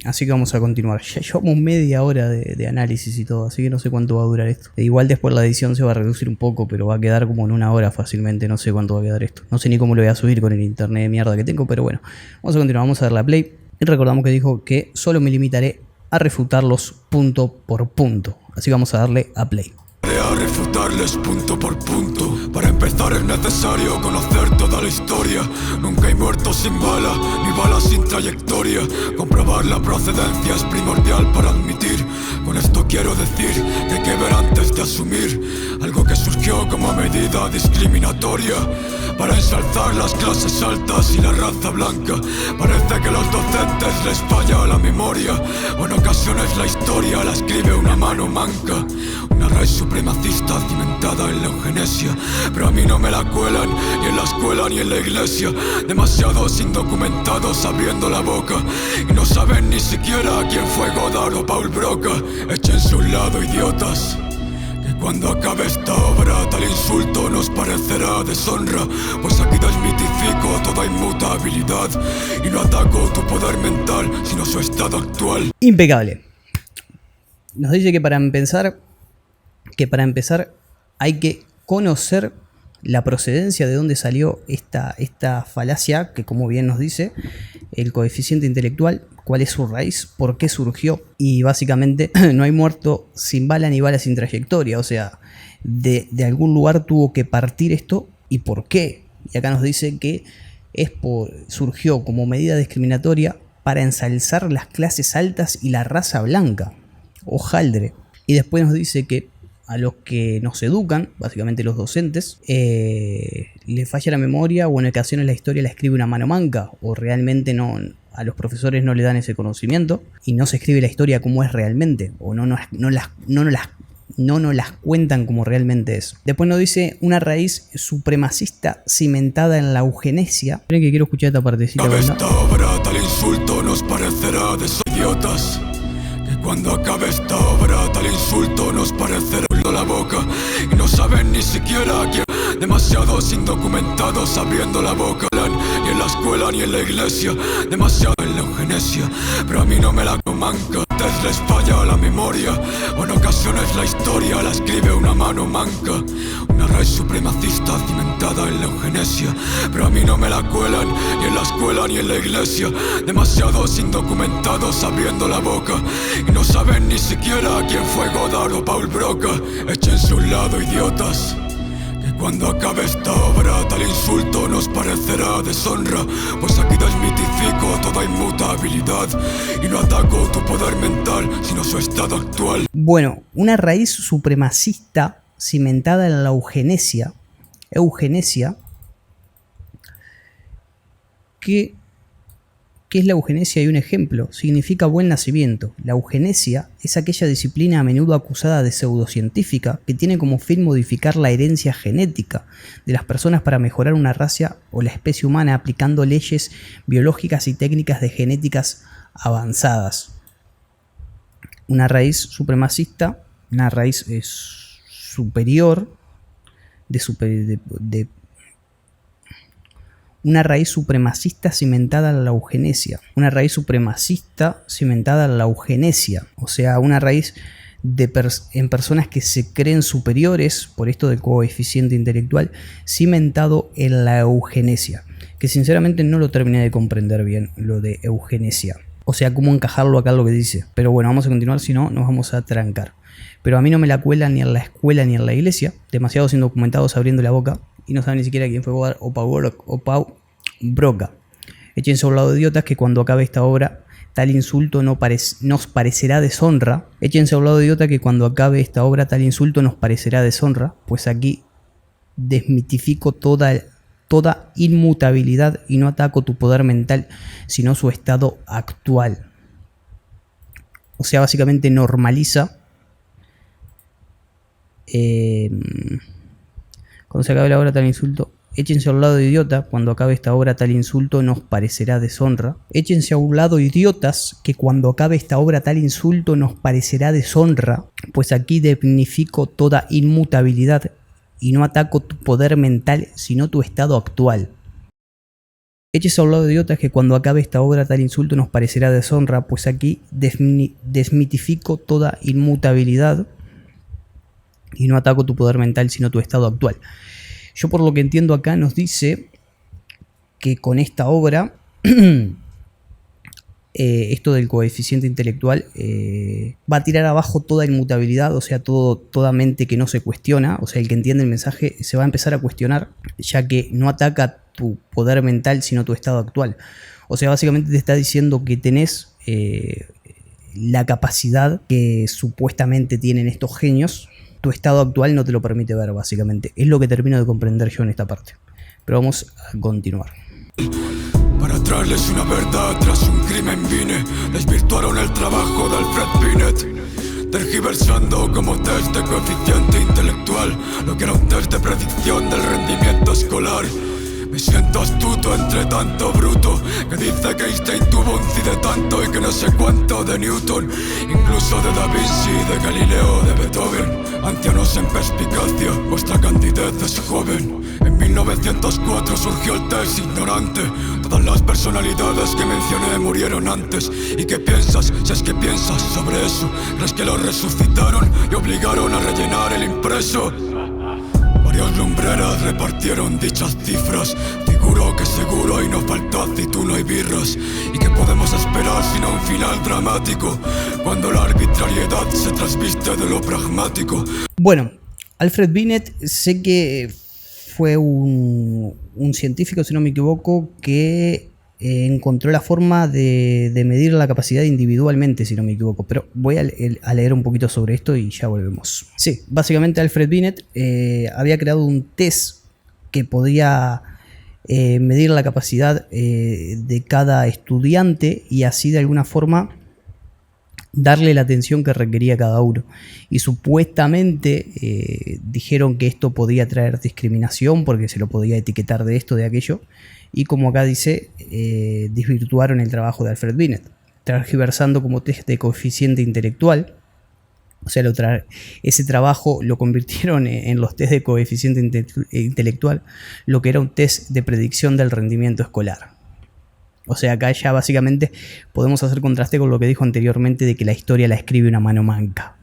así que vamos a continuar. Ya llevamos media hora de análisis y todo, así que no sé cuánto va a durar esto. Igual después la edición se va a reducir un poco, pero va a quedar como en 1 hora fácilmente, no sé cuánto va a quedar esto. No sé ni cómo lo voy a subir con el internet de mierda que tengo, pero bueno. Vamos a continuar, vamos a darle a play. Y recordamos que dijo que solo me limitaré a refutarlos punto por punto, así que vamos a darle a play. A refutarles punto por punto. Para empezar es necesario conocer toda la historia. Nunca hay muertos sin bala, ni balas sin trayectoria. Comprobar la procedencia es primordial para admitir. Con esto quiero decir que hay que ver antes de asumir algo que surgió como medida discriminatoria para ensalzar las clases altas y la raza blanca. Parece que a los docentes les falla la memoria, o en ocasiones la historia la escribe una mano manca. Una Una raíz supremacista cimentada en la eugenesia, pero a mí no me la cuelan, ni en la escuela ni en la iglesia. Demasiados indocumentados abriendo la boca y no saben ni siquiera quién fue Godard o Paul Broca. Échense a un lado, idiotas, que cuando acabe esta obra tal insulto nos parecerá deshonra, pues aquí desmitifico toda inmutabilidad y no ataco tu poder mental, sino su estado actual. Impecable. Nos dice que para empezar hay que conocer la procedencia de dónde salió esta falacia, que como bien nos dice, el coeficiente intelectual, cuál es su raíz, por qué surgió. Y básicamente no hay muerto sin bala ni bala sin trayectoria. O sea, de algún lugar tuvo que partir esto y por qué. Y acá nos dice que surgió como medida discriminatoria para ensalzar las clases altas y la raza blanca. Hojaldre. Y después nos dice que a los que nos educan, básicamente los docentes, les falla la memoria o en ocasiones la historia la escribe una mano manca o realmente no, a los profesores no le dan ese conocimiento y no se escribe la historia como es realmente o no nos las cuentan como realmente es. Después nos dice una raíz supremacista cimentada en la eugenesia. Esperen que quiero escuchar esta partecita. Esta obra tal insulto nos parecerá de idiotas. Cuando acabe esta obra, tal insulto nos parecerá la boca y no saben ni siquiera quién. Demasiados indocumentados abriendo la boca, ni en la escuela ni en la iglesia. Demasiado en la eugenesia, pero a mí no me la manca. Les falla la memoria, o en ocasiones la historia la escribe una mano manca. Una raíz supremacista cimentada en la eugenesia, pero a mí no me la cuelan, ni en la escuela ni en la iglesia. Demasiados indocumentados abriendo la boca y no saben ni siquiera quién fue Godard o Paul Broca. Échense a un lado, idiotas, que cuando acabe esta obra tal insulto nos parecerá deshonra, pues aquí desmitifico toda inmutabilidad y no ataco tu poder mental, sino su estado actual. Bueno, una raíz supremacista cimentada en la eugenesia, ¿qué es la eugenesia? Y un ejemplo, significa buen nacimiento. La eugenesia es aquella disciplina a menudo acusada de pseudocientífica que tiene como fin modificar la herencia genética de las personas para mejorar una raza o la especie humana aplicando leyes biológicas y técnicas de genéticas avanzadas. Una raíz supremacista, una raíz superior, una raíz supremacista cimentada en la eugenesia. Una raíz supremacista cimentada en la eugenesia. O sea, una raíz en personas que se creen superiores, por esto del coeficiente intelectual, cimentado en la eugenesia. Que sinceramente no lo terminé de comprender bien, lo de eugenesia. O sea, cómo encajarlo acá en lo que dice. Pero bueno, vamos a continuar, si no, nos vamos a trancar. Pero a mí no me la cuelan ni en la escuela ni en la iglesia. Demasiados indocumentados abriendo la boca y no saben ni siquiera quién fue Godard o Paul Broca. Échense a un lado, idiotas, que cuando acabe esta obra tal insulto nos parecerá deshonra. Échense a un lado, idiota, que cuando acabe esta obra tal insulto nos parecerá deshonra, pues aquí desmitifico toda inmutabilidad y no ataco tu poder mental, sino su estado actual. O sea, básicamente normaliza cuando se acabe la obra tal insulto. Échense a un lado, idiota, cuando acabe esta obra tal insulto nos parecerá deshonra. Échense a un lado, idiotas, que cuando acabe esta obra tal insulto nos parecerá deshonra, pues aquí dignifico toda inmutabilidad y no ataco tu poder mental, sino tu estado actual. Échense a un lado, idiotas, que cuando acabe esta obra tal insulto nos parecerá deshonra, pues aquí desmitifico toda inmutabilidad y no ataco tu poder mental, sino tu estado actual. Yo por lo que entiendo acá nos dice que con esta obra, esto del coeficiente intelectual va a tirar abajo toda inmutabilidad, o sea, toda mente que no se cuestiona, o sea, el que entiende el mensaje se va a empezar a cuestionar, ya que no ataca tu poder mental, sino tu estado actual. O sea, básicamente te está diciendo que tenés la capacidad que supuestamente tienen estos genios. Tu estado actual no te lo permite ver, básicamente. Es lo que termino de comprender yo en esta parte. Pero vamos a continuar. Para traerles una verdad tras un crimen vine. Desvirtuaron el trabajo de Alfred Binet. tergiversando como test de coeficiente intelectual lo que era un test de predicción del rendimiento escolar. Me siento astuto entre tanto bruto que dice que Einstein tuvo un ci de tanto y que no sé cuánto de Newton, incluso de Da Vinci, de Galileo, de Beethoven. Ancianos en perspicacia, vuestra candidez es joven. En 1904 surgió el test ignorante. Todas las personalidades que mencioné murieron antes. ¿Y qué piensas, si es que piensas sobre eso? ¿Crees que los resucitaron y obligaron a rellenar el impreso? Varias lumbreras repartieron dichas cifras. Figuro que seguro ahí no faltó aceituno y birras. ¿Y qué podemos esperar sino un final dramático cuando la arbitrariedad se trasviste de lo pragmático? Bueno, Alfred Binet sé que fue un científico, si no me equivoco, que encontró la forma de medir la capacidad individualmente, si no me equivoco, pero voy a leer un poquito sobre esto y ya volvemos. Sí, básicamente Alfred Binet había creado un test que podía medir la capacidad de cada estudiante y así de alguna forma darle la atención que requería cada uno. Y supuestamente dijeron que esto podía traer discriminación porque se lo podía etiquetar de esto, de aquello. Y como acá dice, desvirtuaron el trabajo de Alfred Binet, tergiversando como test de coeficiente intelectual. O sea, ese trabajo lo convirtieron en los test de coeficiente intelectual, lo que era un test de predicción del rendimiento escolar. O sea, acá ya básicamente podemos hacer contraste con lo que dijo anteriormente de que la historia la escribe una mano manca.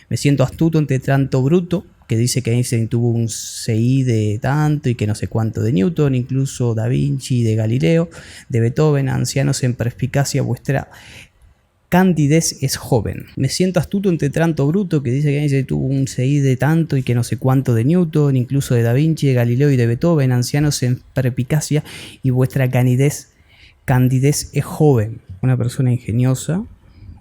Me siento astuto entre tanto bruto, que dice que Einstein tuvo un CI de tanto y que no sé cuánto de Newton, incluso Da Vinci, de Galileo, de Beethoven. Ancianos en perspicacia, vuestra candidez es joven. Me siento astuto entre tanto bruto, que dice que Einstein tuvo un CI de tanto y que no sé cuánto de Newton, incluso de Da Vinci, de Galileo y de Beethoven. Ancianos en perspicacia y vuestra candidez es joven. Una persona ingeniosa,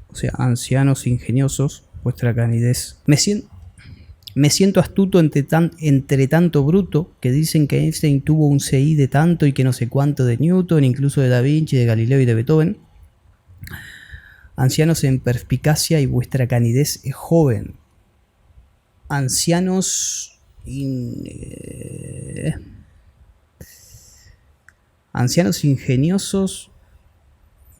o sea, ancianos ingeniosos, vuestra candidez. Me siento astuto entre tanto bruto, que dicen que Einstein tuvo un CI de tanto y que no sé cuánto de Newton, incluso de Da Vinci, de Galileo y de Beethoven. Ancianos en perspicacia y vuestra candidez es joven. Ancianos ingeniosos,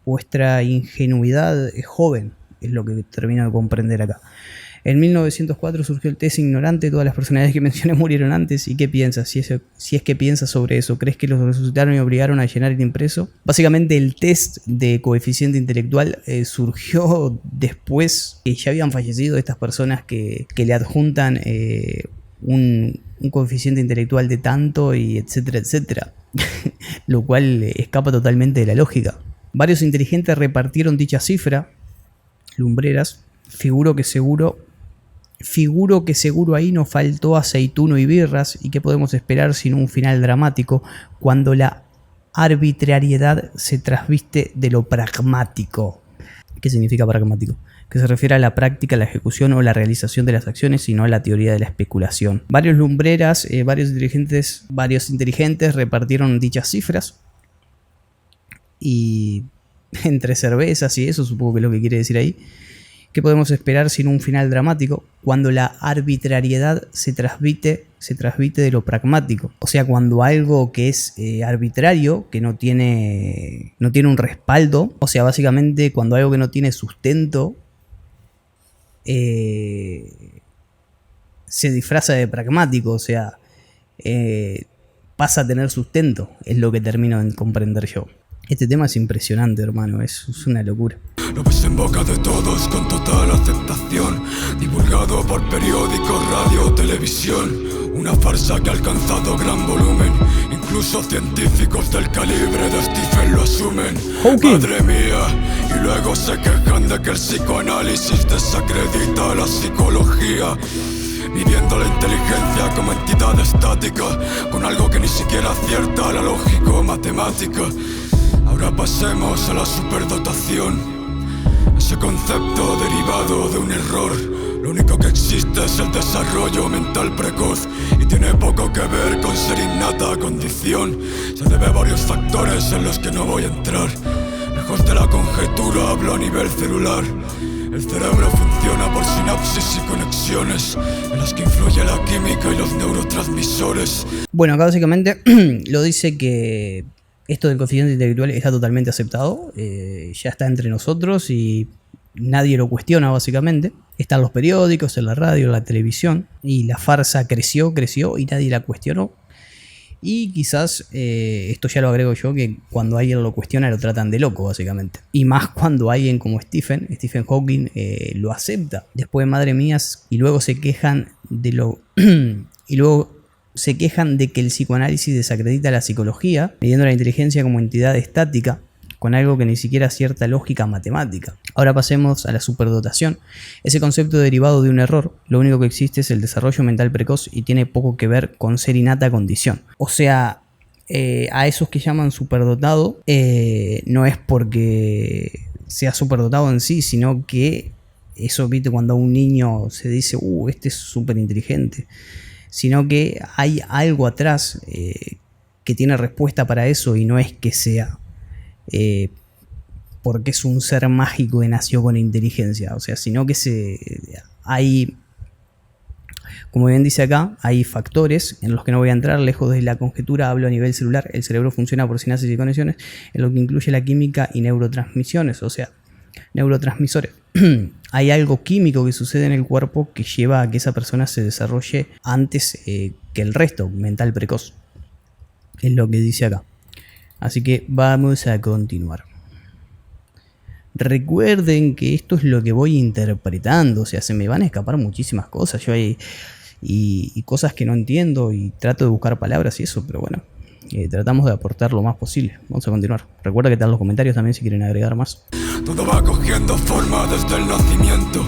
vuestra ingenuidad es joven, es lo que termino de comprender acá. En 1904 surgió el test ignorante, todas las personalidades que mencioné murieron antes. ¿Y qué piensas? Si es que piensas sobre eso, ¿crees que los resucitaron y obligaron a llenar el impreso? Básicamente el test de coeficiente intelectual surgió después que ya habían fallecido estas personas que le adjuntan un coeficiente intelectual de tanto y etcétera, etcétera. Lo cual escapa totalmente de la lógica. Varios inteligentes repartieron dicha cifra, lumbreras. Figuro que seguro ahí no faltó aceituno y birras. ¿Y qué podemos esperar sino un final dramático cuando la arbitrariedad se trasviste de lo pragmático? ¿Qué significa pragmático? Que se refiere a la práctica, la ejecución o la realización de las acciones y no a la teoría de la especulación. Varios lumbreras, varios inteligentes repartieron dichas cifras. Y entre cervezas y eso, supongo que es lo que quiere decir ahí. ¿Qué podemos esperar sin un final dramático cuando la arbitrariedad se transmite de lo pragmático? O sea, cuando algo que es arbitrario, que no tiene un respaldo, o sea, básicamente cuando algo que no tiene sustento se disfraza de pragmático, o sea, pasa a tener sustento, es lo que termino de comprender yo. Este tema es impresionante, hermano, es una locura. Lo ves en boca de todos con total aceptación, divulgado por periódicos, radio, televisión. Una farsa que ha alcanzado gran volumen, incluso científicos del calibre de Stephen lo asumen. Madre mía, y luego se quejan de que el psicoanálisis desacredita la psicología, viviendo la inteligencia como entidad estática, con algo que ni siquiera acierta a la lógico-matemática. Ahora pasemos a la superdotación, ese concepto derivado de un error. Lo único que existe es el desarrollo mental precoz y tiene poco que ver con ser innata condición. Se debe a varios factores en los que no voy a entrar. Lejos de la conjetura hablo a nivel celular. El cerebro funciona funciona por sinapsis y conexiones en las que influye la química y los neurotransmisores. Bueno, acá básicamente lo dice que esto del coeficiente intelectual está totalmente aceptado, ya está entre nosotros y nadie lo cuestiona básicamente. Están los periódicos, en la radio, en la televisión, y la farsa creció y nadie la cuestionó. Y quizás, esto ya lo agrego yo, que cuando alguien lo cuestiona lo tratan de loco básicamente. Y más cuando alguien como Stephen Hawking lo acepta. Después, madre mía, y luego se quejan de lo... y luego se quejan de que el psicoanálisis desacredita la psicología, midiendo la inteligencia como entidad estática, con algo que ni siquiera cierta lógica matemática. Ahora pasemos a la superdotación. Ese concepto derivado de un error, lo único que existe es el desarrollo mental precoz y tiene poco que ver con ser innata condición. O sea, a esos que llaman superdotado, no es porque sea superdotado en sí, sino que eso, viste, cuando a un niño se dice, este es súper inteligente, sino que hay algo atrás que tiene respuesta para eso, y no es que sea porque es un ser mágico que nació con inteligencia, o sea, sino que hay, como bien dice acá, hay factores en los que no voy a entrar, lejos de la conjetura, hablo a nivel celular. El cerebro funciona por sinapsis y conexiones, en lo que incluye la química y neurotransmisiones, o sea, neurotransmisores. Hay algo químico que sucede en el cuerpo que lleva a que esa persona se desarrolle antes que el resto, mental precoz. Es lo que dice acá. Así que vamos a continuar. Recuerden que esto es lo que voy interpretando, o sea, se me van a escapar muchísimas cosas. Yo hay y cosas que no entiendo y trato de buscar palabras y eso, pero bueno, tratamos de aportar lo más posible. Vamos a continuar. Recuerda que están los comentarios también si quieren agregar más. Todo va cogiendo forma desde el nacimiento,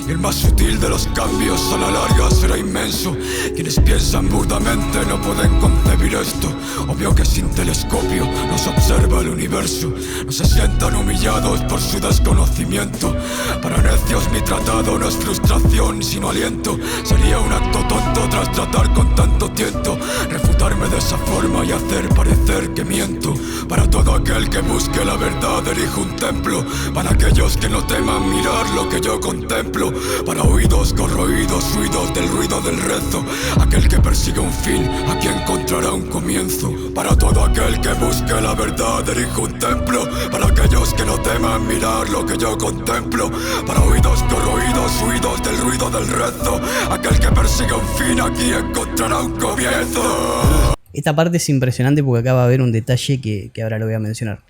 y el más sutil de los cambios a la larga será inmenso. Quienes piensan burdamente no pueden concebir esto. Obvio que sin telescopio no se observa el universo. No se sientan humillados por su desconocimiento. Para necios mi tratado no es frustración sino aliento. Sería un acto tonto tras tratar con tanto tiento refutarme de esa forma y hacer parecer que miento. Para todo aquel que busque la verdad erijo un templo. Para aquellos que no teman mirar lo que yo contemplo. Para oídos corroídos, ruidos del ruido del rezo. Aquel que persigue un fin, aquí encontrará un comienzo. Para todo aquel que busque la verdad, erijo un templo. Para aquellos que no teman mirar lo que yo contemplo. Para oídos corroídos, ruidos del ruido del rezo. Aquel que persigue un fin, aquí encontrará un comienzo. Esta parte es impresionante porque acá va a haber un detalle que ahora lo voy a mencionar.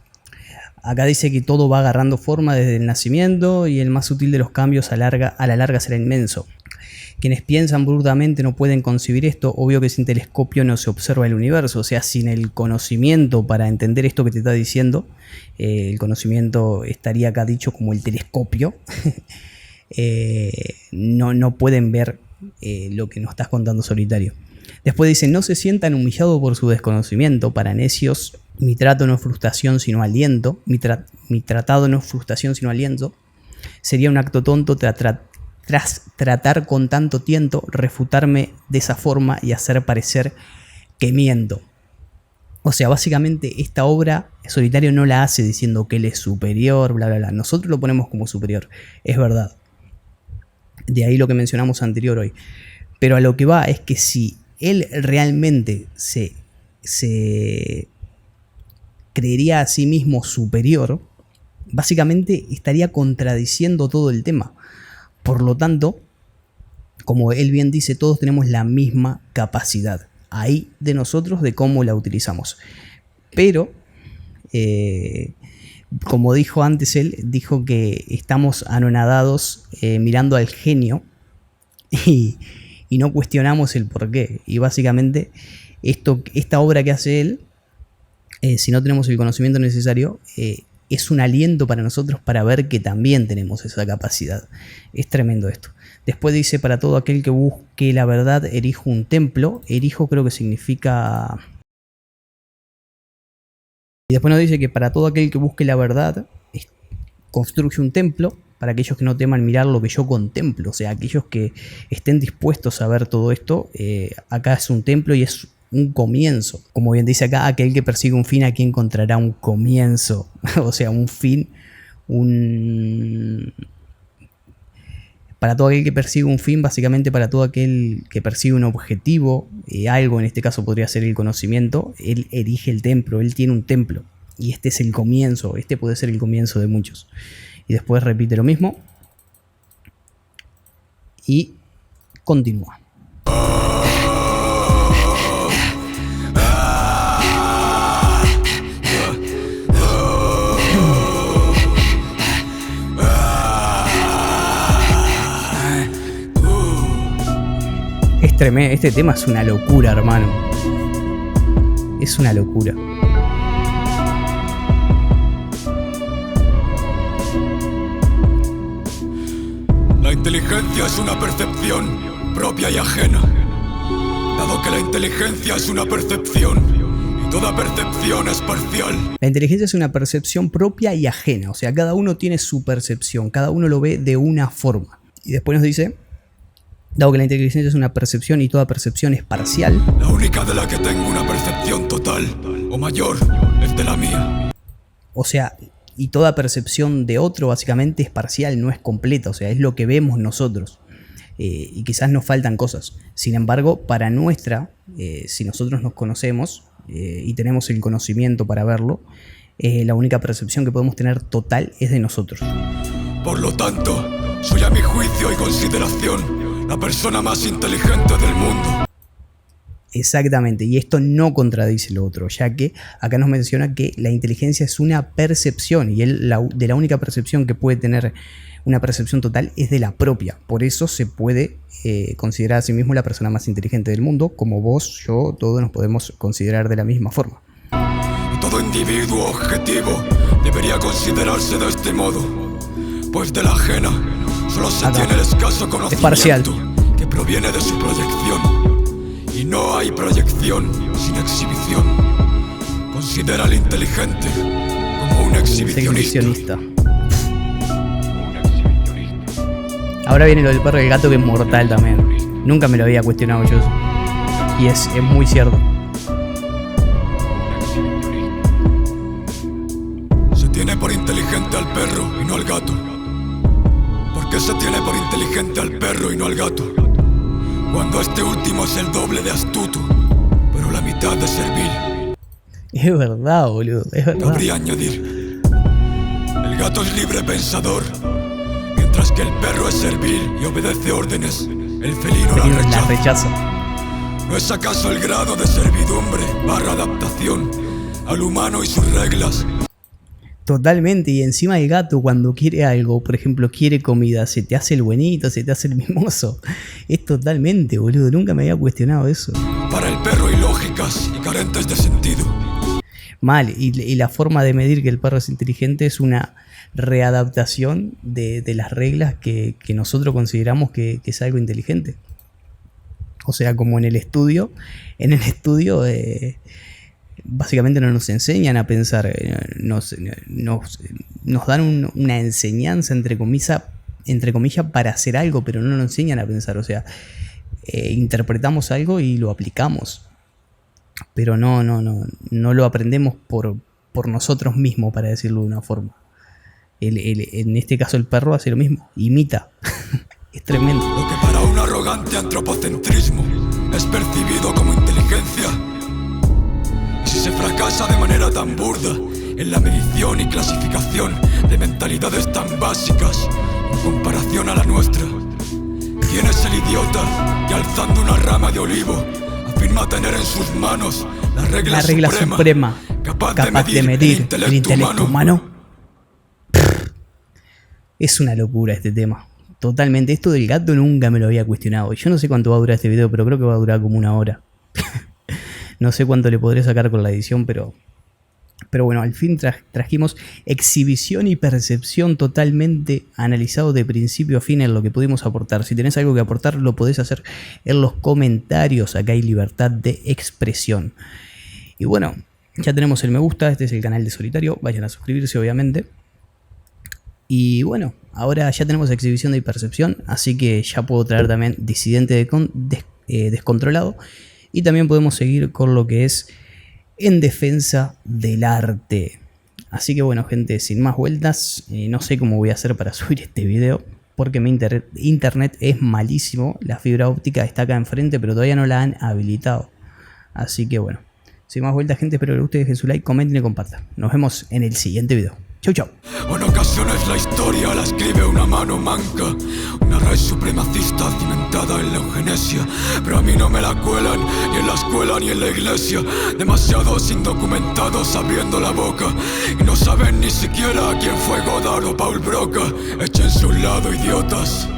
Acá dice que todo va agarrando forma desde el nacimiento y el más sutil de los cambios a la larga será inmenso. Quienes piensan brutamente no pueden concebir esto. Obvio que sin telescopio no se observa el universo. O sea, sin el conocimiento para entender esto que te está diciendo, el conocimiento estaría acá dicho como el telescopio. No pueden ver lo que nos estás contando, Solitario. Después dice, no se sientan humillados por su desconocimiento. Para necios, mi trato no es frustración sino aliento. Mi tratado no es frustración sino aliento. Sería un acto tonto tras tratar con tanto tiento, refutarme de esa forma y hacer parecer que miento. O sea, básicamente esta obra Solitario no la hace diciendo que él es superior, bla, bla, bla. Nosotros lo ponemos como superior, es verdad. De ahí lo que mencionamos anterior hoy. Pero a lo que va es que si él realmente se creería a sí mismo superior, básicamente estaría contradiciendo todo el tema. Por lo tanto, como él bien dice, todos tenemos la misma capacidad. Ahí de nosotros de cómo la utilizamos. Pero, como dijo antes él, dijo que estamos anonadados mirando al genio y no cuestionamos el porqué. Y básicamente esta obra que hace él, si no tenemos el conocimiento necesario, es un aliento para nosotros para ver que también tenemos esa capacidad. Es tremendo esto. Después dice, para todo aquel que busque la verdad, erijo un templo. Erijo creo que significa... Y después nos dice que para todo aquel que busque la verdad, construye un templo. Para aquellos que no teman mirar lo que yo contemplo. O sea, aquellos que estén dispuestos a ver todo esto, acá es un templo y es un comienzo. Como bien dice acá, aquel que persigue un fin aquí encontrará un comienzo. O sea, un fin, para todo aquel que persigue un fin, básicamente para todo aquel que persigue un objetivo, algo, en este caso podría ser el conocimiento, él erige el templo, él tiene un templo. Y este es el comienzo, este puede ser el comienzo de muchos. Y después repite lo mismo. Y continúa. Es tremendo, este tema es una locura, hermano. Es una locura. La inteligencia es una percepción propia y ajena. Dado que la inteligencia es una percepción y toda percepción es parcial. La inteligencia es una percepción propia y ajena. O sea, cada uno tiene su percepción, cada uno lo ve de una forma. Y después nos dice, dado que la inteligencia es una percepción y toda percepción es parcial. La única de la que tengo una percepción total o mayor es de la mía. O sea, y toda percepción de otro básicamente es parcial, no es completa. O sea, es lo que vemos nosotros. Y quizás nos faltan cosas. Sin embargo, para nuestra, si nosotros nos conocemos y tenemos el conocimiento para verlo, la única percepción que podemos tener total es de nosotros. Por lo tanto, soy a mi juicio y consideración la persona más inteligente del mundo. Exactamente, y esto no contradice lo otro, ya que acá nos menciona que la inteligencia es una percepción y él de la única percepción que puede tener una percepción total es de la propia. Por eso se puede considerar a sí mismo la persona más inteligente del mundo, como vos, yo, todos nos podemos considerar de la misma forma. Y todo individuo objetivo debería considerarse de este modo, pues de la ajena solo se tiene el escaso conocimiento que proviene de su proyección. Y no hay proyección sin exhibición. Considera al inteligente como un exhibicionista. Ahora viene lo del perro y el gato, que es mortal también. Nunca me lo había cuestionado yo eso. Y es muy cierto. Se tiene por inteligente al perro y no al gato. ¿Por qué se tiene por inteligente al perro y no al gato? Cuando este último es el doble de astuto, pero la mitad de servil. Es verdad, boludo, es verdad. Cabría añadir, el gato es libre pensador, mientras que el perro es servil y obedece órdenes. El felino la rechaza. ¿No es acaso el grado de servidumbre / adaptación al humano y sus reglas? Totalmente, y encima el gato cuando quiere algo, por ejemplo quiere comida, se te hace el buenito, se te hace el mimoso. Es totalmente, boludo, nunca me había cuestionado eso. Para el perro ilógicas y carentes de sentido. Mal, y la forma de medir que el perro es inteligente es una readaptación de las reglas que nosotros consideramos que es algo inteligente. O sea, como en el estudio básicamente no nos enseñan a pensar, nos dan una enseñanza entre comillas para hacer algo, pero no nos enseñan a pensar. O sea, interpretamos algo y lo aplicamos, pero no lo aprendemos por nosotros mismos, para decirlo de una forma. En este caso el perro hace lo mismo, imita. Es tremendo. Lo que para un arrogante antropocentrismo es percibido como inteligencia, y si se fracasa de manera tan burda en la medición y clasificación de mentalidades tan básicas en comparación a la nuestra, ¿quién es el idiota que alzando una rama de olivo afirma tener en sus manos la regla suprema capaz de medir el intelecto humano? Es una locura este tema. Totalmente. Esto del gato nunca me lo había cuestionado. Yo no sé cuánto va a durar este video, pero creo que va a durar como 1 hora. No sé cuánto le podré sacar con la edición, pero bueno, al fin trajimos exhibición y percepción totalmente analizado de principio a fin en lo que pudimos aportar. Si tenés algo que aportar, lo podés hacer en los comentarios. Acá hay libertad de expresión. Y bueno, ya tenemos el me gusta. Este es el canal de Solitario. Vayan a suscribirse, obviamente. Y bueno, ahora ya tenemos exhibición de percepción, así que ya puedo traer también disidente descontrolado. Y también podemos seguir con lo que es en defensa del arte. Así que bueno, gente, sin más vueltas, no sé cómo voy a hacer para subir este video. porque mi internet es malísimo. La fibra óptica está acá enfrente, pero todavía no la han habilitado. Así que bueno, sin más vueltas, gente, espero que les guste, dejen su like, comenten y compartan. Nos vemos en el siguiente video. Chau, chau. En ocasiones la historia la escribe una mano manca, una raíz supremacista cimentada en la eugenesia. Pero a mí no me la cuelan, ni en la escuela ni en la iglesia. Demasiados indocumentados abriendo la boca y no saben ni siquiera quién fue Godard o Paul Broca. Échense a un lado, idiotas.